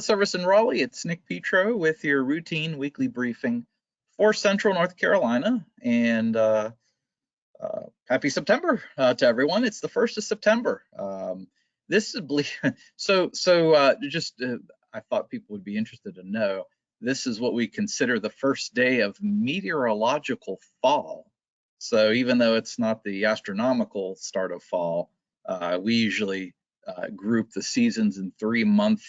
Service in Raleigh, it's Nick Petro with your routine weekly briefing for Central North Carolina. And happy September to everyone. It's the 1st of September. This is I thought people would be interested to know this is what we consider the first day of meteorological fall. So even though it's not the astronomical start of fall, we usually group the seasons in 3-month.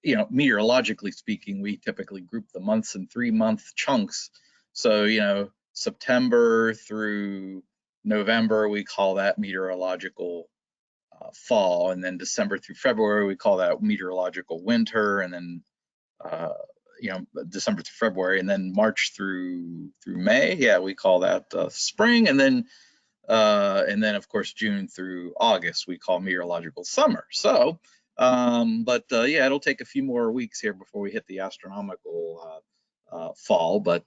Meteorologically speaking, we typically group the months in 3-month chunks. So, September through November, we call that meteorological fall, and then December through February, we call that meteorological winter, and then December through February, and then March through May, yeah, we call that spring, and then of course June through August we call meteorological summer. Yeah, it'll take a few more weeks here before we hit the astronomical fall. But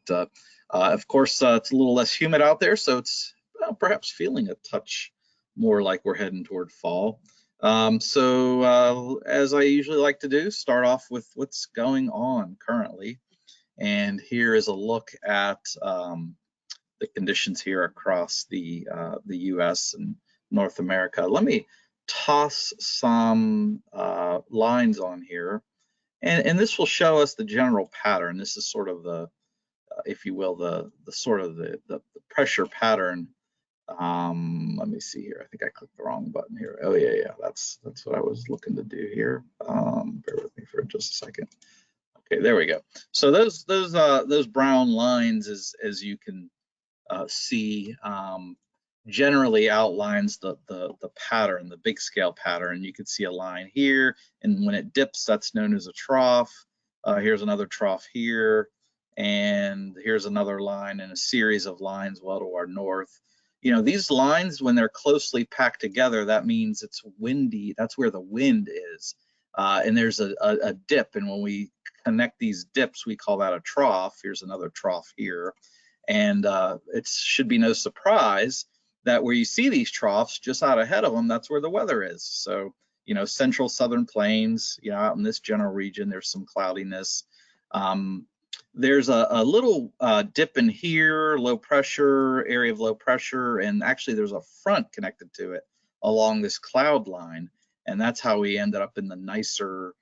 of course, it's a little less humid out there, so it's perhaps feeling a touch more like we're heading toward fall. As I usually like to do, start off with what's going on currently. And here is a look at the conditions here across the U.S. and North America. Let me toss some lines on here, and this will show us the general pattern. This is sort of the, if you will, the pressure pattern. Let me see here. I think I clicked the wrong button here. Oh yeah, that's what I was looking to do here. Bear with me for just a second. Okay, there we go. So those brown lines, as you can see, generally outlines the pattern, the big scale pattern. You can see a line here, and when it dips, that's known as a trough. Here's another trough here, and here's another line and a series of lines well to our north. These lines, when they're closely packed together, that means it's windy. That's where the wind is. And there's a dip, and when we connect these dips, we call that a trough. Here's another trough here. And it should be no surprise that where you see these troughs just out ahead of them, that's where the weather is. So, central southern plains, out in this general region, there's some cloudiness. There's a little dip in here, low pressure, area of low pressure, and actually there's a front connected to it along this cloud line. And that's how we ended up in the nicer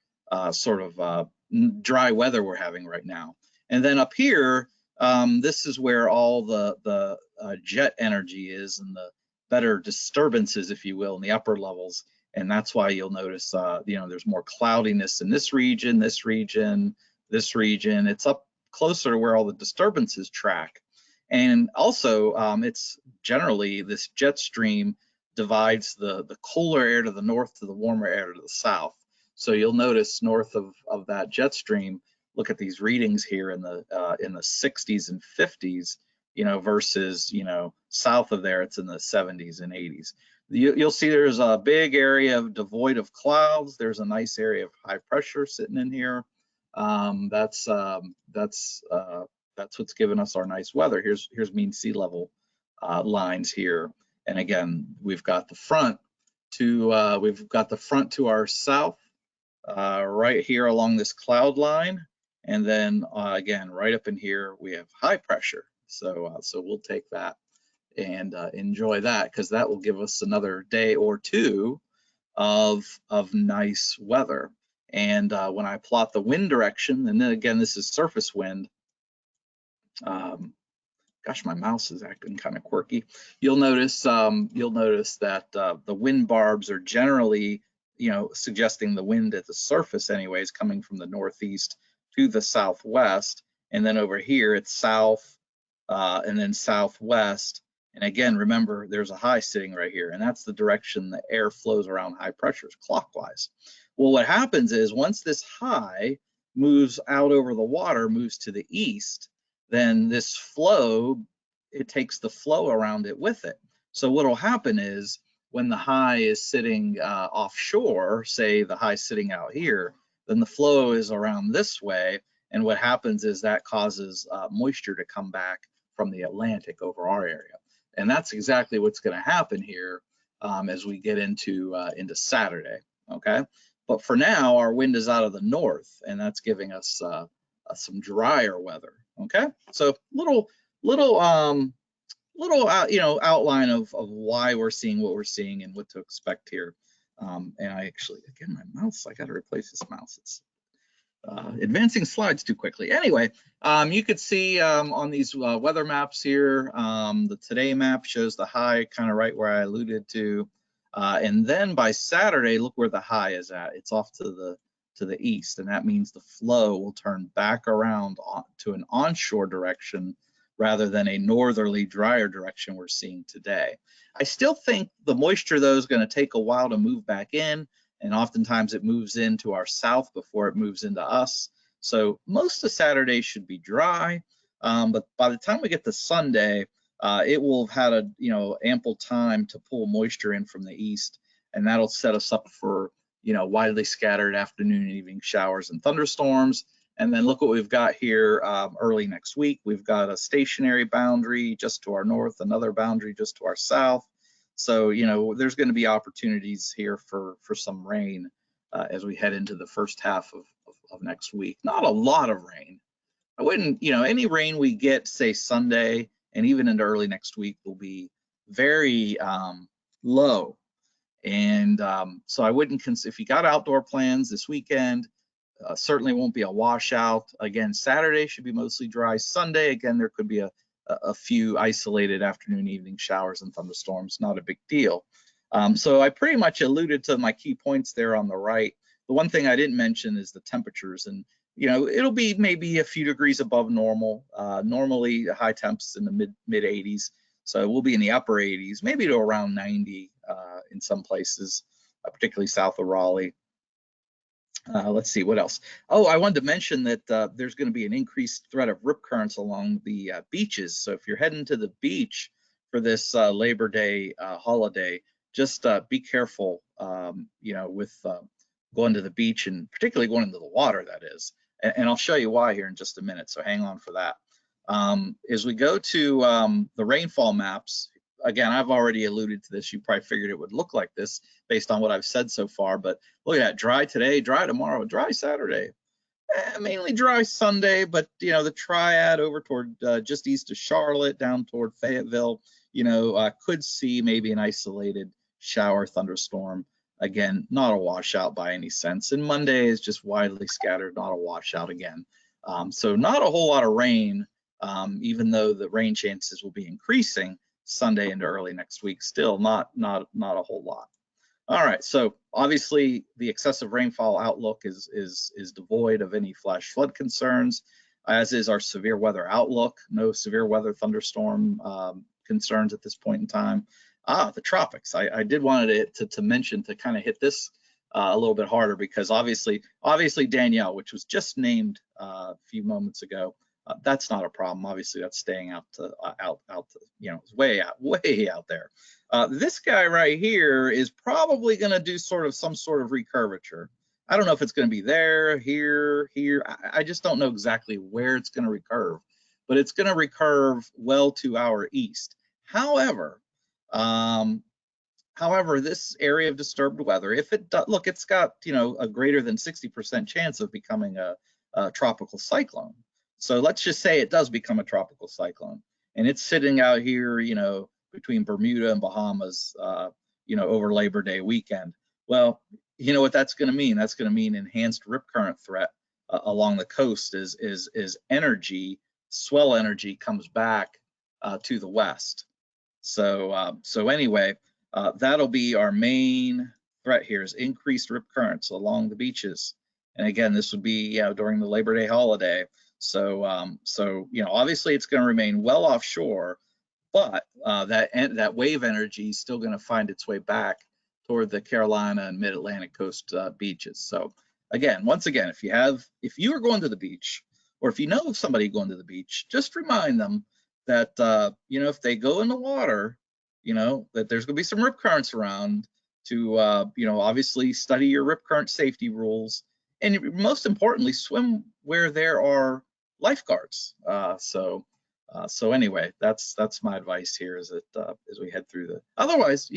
dry weather we're having right now. And then up here, this is where all the jet energy is, and the better disturbances, if you will, in the upper levels. And that's why you'll notice, there's more cloudiness in this region, this region, this region. It's up closer to where all the disturbances track. And also, it's generally this jet stream divides the cooler air to the north to the warmer air to the south. So you'll notice north of that jet stream, look at these readings here in the 60s and 50s, versus, south of there, it's in the 70s and 80s. You'll see there's a big area devoid of clouds. There's a nice area of high pressure sitting in here. That's what's given us our nice weather. Here's mean sea level lines here. And again, we've got the front to our south, right here along this cloud line. And then again, right up in here, we have high pressure. So we'll take that and enjoy that, because that will give us another day or two of nice weather. And when I plot the wind direction, and then again, this is surface wind. Gosh, my mouse is acting kind of quirky. You'll notice that the wind barbs are generally, suggesting the wind at the surface anyways, coming from the northeast to the southwest. And then over here, it's south and then southwest. And again, remember, there's a high sitting right here, and that's the direction the air flows around high pressures, clockwise. Well, what happens is once this high moves out over the water, moves to the east, then this flow, it takes the flow around it with it. So what will happen is when the high is sitting offshore, say the high sitting out here, then the flow is around this way. And what happens is that causes moisture to come back from the Atlantic over our area. And that's exactly what's going to happen here as we get into Saturday, okay? But for now, our wind is out of the north, and that's giving us some drier weather. Okay, so little outline of why we're seeing what we're seeing and what to expect here. And I actually, again, my mouse, I got to replace this mouse. It's advancing slides too quickly. Anyway, you could see on these weather maps here, the today map shows the high kind of right where I alluded to. And then by Saturday, look where the high is at. It's off to the east, and that means the flow will turn back around to an onshore direction rather than a northerly, drier direction we're seeing today. I still think the moisture, though, is going to take a while to move back in, and oftentimes it moves into our south before it moves into us. So most of Saturday should be dry, but by the time we get to Sunday, it will have had ample time to pull moisture in from the east, and that'll set us up for widely scattered afternoon and evening showers and thunderstorms. And then look what we've got here early next week. We've got a stationary boundary just to our north, another boundary just to our south. So, there's going to be opportunities here for some rain as we head into the first half of next week. Not a lot of rain. I wouldn't, any rain we get, say Sunday and even into early next week, will be very low. And so I wouldn't, if you got outdoor plans this weekend, certainly won't be a washout. Again, Saturday should be mostly dry. Sunday, again, there could be a few isolated afternoon, evening showers and thunderstorms, not a big deal. So I pretty much alluded to my key points there on the right. The one thing I didn't mention is the temperatures, and it'll be maybe a few degrees above normal. Normally high temps in the mid 80s, so we'll be in the upper 80s, maybe to around 90 in some places, particularly south of Raleigh. Let's see what else. Oh, I wanted to mention that there's going to be an increased threat of rip currents along the beaches. So if you're heading to the beach for this Labor Day holiday, just be careful, with going to the beach, and particularly going into the water, that is. And I'll show you why here in just a minute, so hang on for that. As we go to the rainfall maps, again, I've already alluded to this. You probably figured it would look like this based on what I've said so far, but look at that: dry today, dry tomorrow, dry Saturday, mainly dry Sunday, but the triad over toward just east of Charlotte down toward Fayetteville, could see maybe an isolated shower thunderstorm. Again, not a washout by any sense. And Monday is just widely scattered, not a washout again. So not a whole lot of rain, even though the rain chances will be increasing Sunday into early next week. Still not a whole lot. All right, so obviously the excessive rainfall outlook is devoid of any flash flood concerns, as is our severe weather outlook. No severe weather thunderstorm concerns at this point in time. The tropics. I did wanted to mention, to kind of hit this a little bit harder, because obviously Danielle, which was just named a few moments ago, that's not a problem. Obviously, that's staying out to it's way out there. This guy right here is probably going to do some sort of recurvature. I don't know if it's going to be there, here. I just don't know exactly where it's going to recurve, but it's going to recurve well to our east. However, this area of disturbed weather, if it does, look, it's got a greater than 60% chance of becoming a tropical cyclone. So let's just say it does become a tropical cyclone, and it's sitting out here, between Bermuda and Bahamas, over Labor Day weekend. Well, you know what that's going to mean? That's going to mean enhanced rip current threat along the coast as swell energy comes back to the west. So anyway, that'll be our main threat here, is increased rip currents along the beaches. And again, this would be during the Labor Day holiday. So obviously it's going to remain well offshore, but that wave energy is still going to find its way back toward the Carolina and Mid-Atlantic coast beaches. So once again, if you are going to the beach, or if you know of somebody going to the beach, just remind them that if they go in the water, that there's going to be some rip currents around. To obviously study your rip current safety rules, and most importantly, swim where there are lifeguards. So anyway, that's my advice here, as we head through the. Otherwise,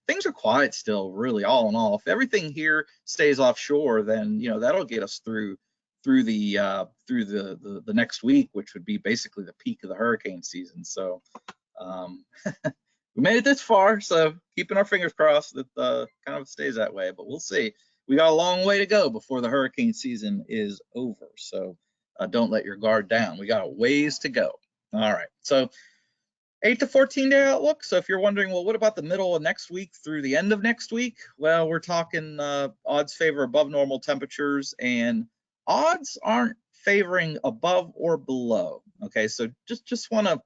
things are quiet still, really, all in all. If everything here stays offshore, then that'll get us through the next week, which would be basically the peak of the hurricane season. So we made it this far, so keeping our fingers crossed that kind of stays that way, but we'll see. We got a long way to go before the hurricane season is over, so don't let your guard down. We got a ways to go. All right, so 8 to 14 day outlook. So if you're wondering, well, what about the middle of next week through the end of next week? Well, we're talking odds favor above normal temperatures, and odds aren't favoring above or below. Okay, so just want to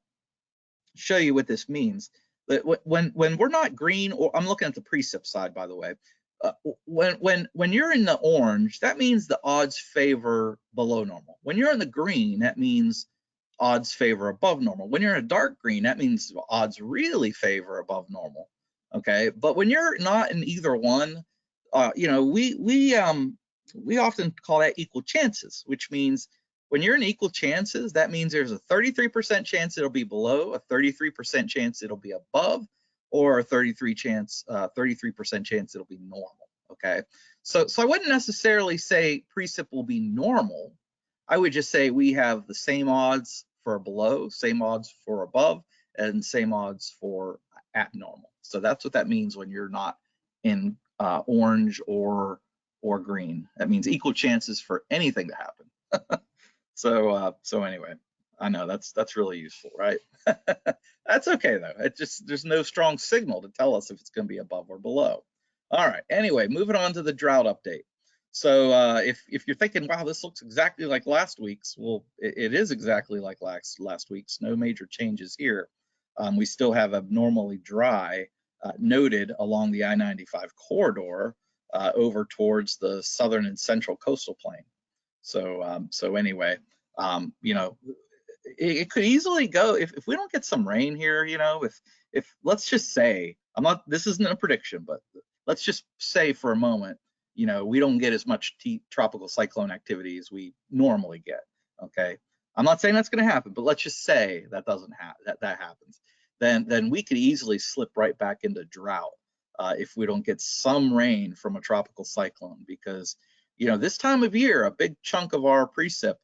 show you what this means. That when we're not green, or I'm looking at the precip side, by the way. When you're in the orange, that means the odds favor below normal. When you're in the green, that means odds favor above normal. When you're in a dark green, that means odds really favor above normal. Okay, but when you're not in either one, we often call that equal chances, which means when you're in equal chances, that means there's a 33% chance it'll be below, a 33% chance it'll be above, or a 33% chance it'll be normal. Okay, so I wouldn't necessarily say precip will be normal. I would just say we have the same odds for below, same odds for above, and same odds for at normal. So that's what that means when you're not in orange or green. That means equal chances for anything to happen. So anyway, I know that's really useful, right? That's okay though. There's no strong signal to tell us if it's going to be above or below. All right. Anyway, moving on to the drought update. So if you're thinking, wow, this looks exactly like last week's, well, it is exactly like last week's. No major changes here. We still have abnormally dry noted along the I-95 corridor over towards the southern and central coastal plain. So anyway, it could easily go if we don't get some rain here. If let's just say, this isn't a prediction, but let's just say for a moment, we don't get as much tropical cyclone activity as we normally get. Okay, I'm not saying that's going to happen, but let's just say that doesn't happen. That happens, then we could easily slip right back into drought if we don't get some rain from a tropical cyclone, because this time of year, a big chunk of our precip,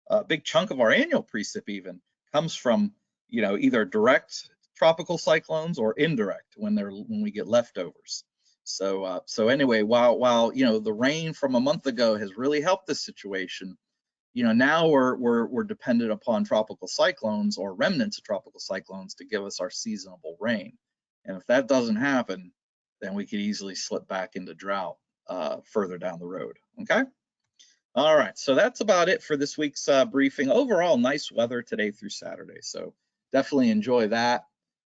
a big chunk of our annual precip even comes from either direct tropical cyclones or indirect when we get leftovers. So anyway, while the rain from a month ago has really helped this situation, now we're dependent upon tropical cyclones or remnants of tropical cyclones to give us our seasonable rain. And if that doesn't happen, then we could easily slip back into drought further down the road. Okay. All right, so that's about it for this week's briefing. Overall, nice weather today through Saturday, so definitely enjoy that.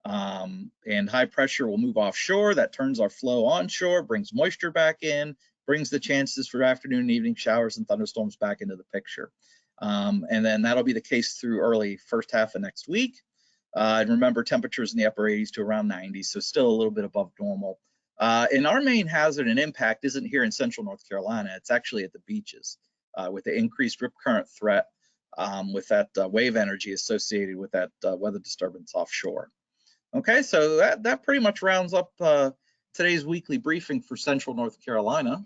And high pressure will move offshore. That turns our flow onshore, brings moisture back in, brings the chances for afternoon and evening showers and thunderstorms back into the picture. And then that'll be the case through early first half of next week. And remember, temperatures in the upper 80s to around 90, so still a little bit above normal. And our main hazard and impact isn't here in central North Carolina. It's actually at the beaches with the increased rip current threat with that wave energy associated with that weather disturbance offshore. Okay, so that pretty much rounds up today's weekly briefing for central North Carolina.